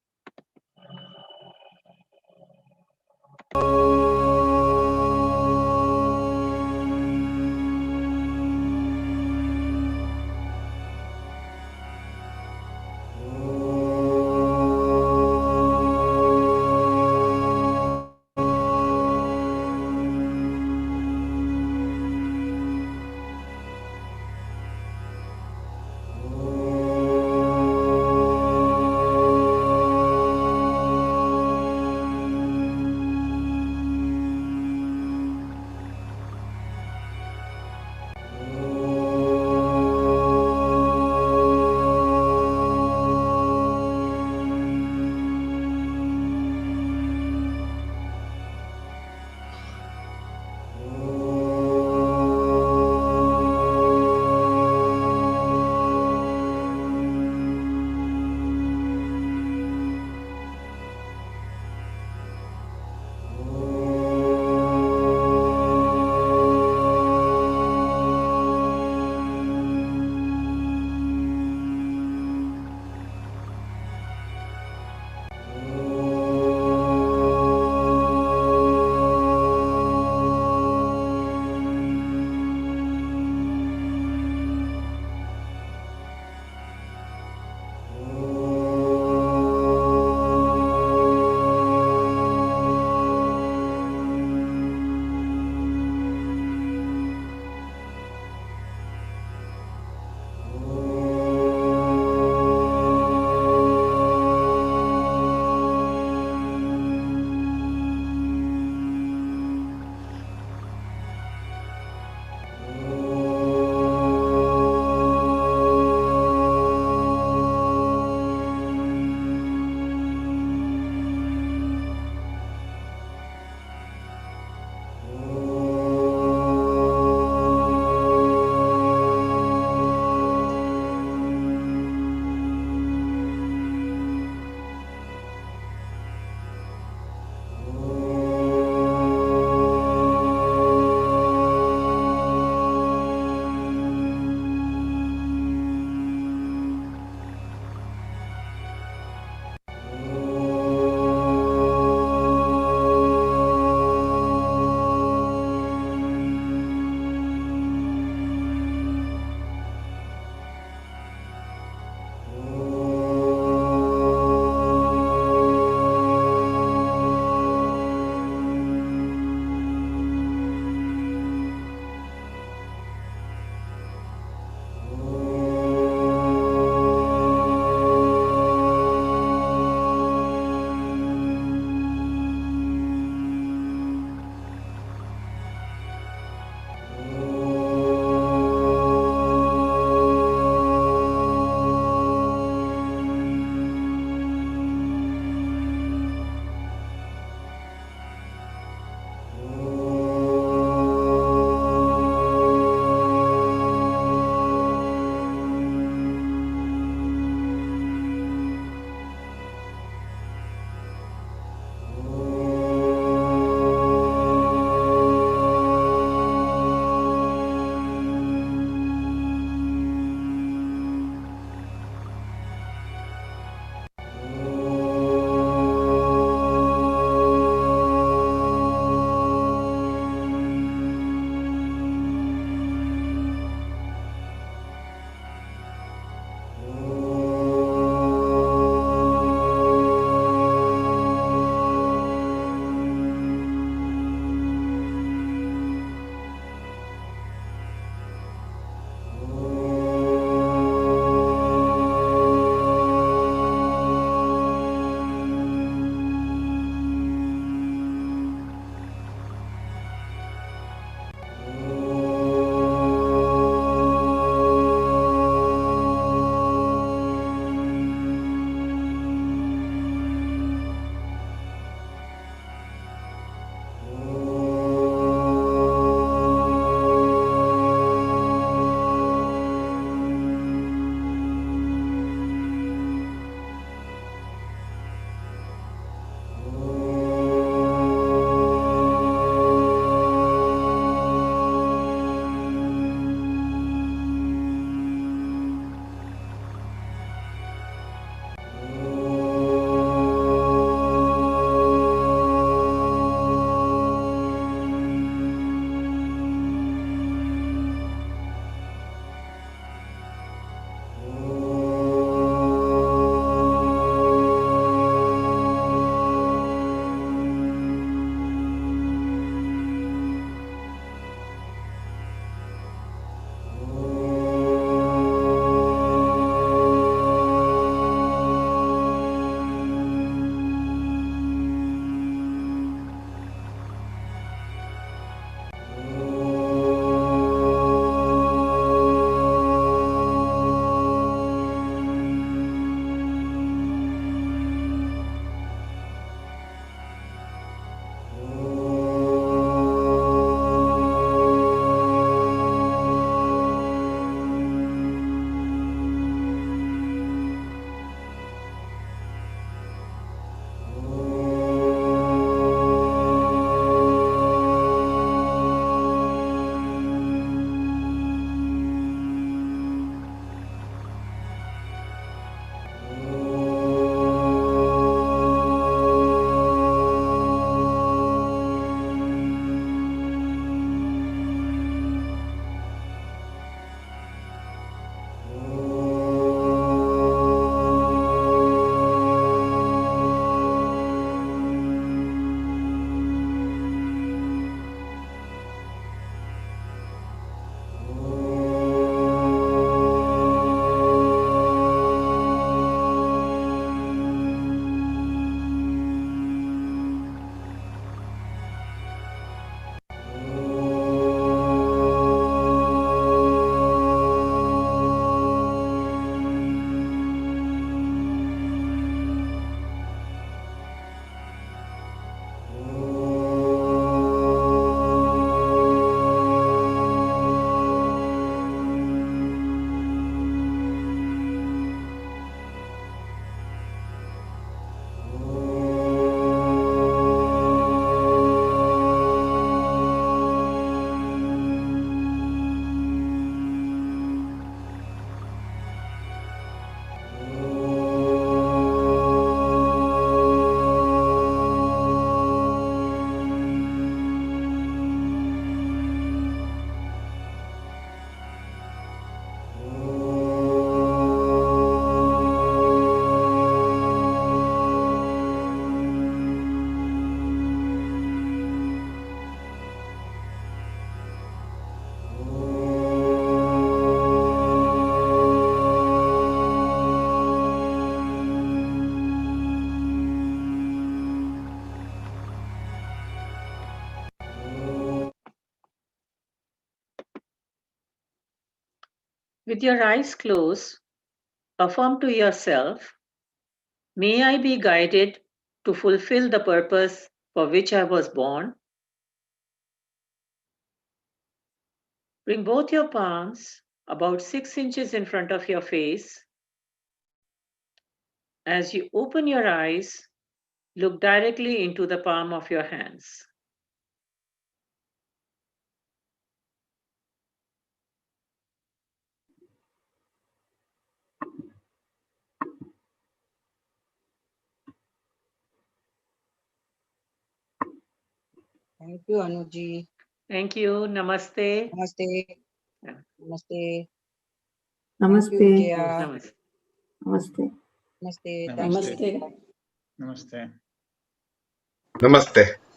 Speaker 2: With your eyes closed, affirm to yourself, may I be guided to fulfill the purpose for which I was born. Bring both your palms about 6 inches in front of your face. As you open your eyes, look directly into the palm of your hands.
Speaker 8: Thank you, Anuji.
Speaker 2: Thank you. Namaste.
Speaker 8: Namaste.
Speaker 2: Yeah.
Speaker 8: Namaste.
Speaker 7: Namaste.
Speaker 8: Thank you, Vijaya.
Speaker 2: Namaste.
Speaker 7: Namaste.
Speaker 8: Namaste. Thank you,
Speaker 9: Namaste.
Speaker 8: Vijaya.
Speaker 9: Namaste.
Speaker 4: Namaste.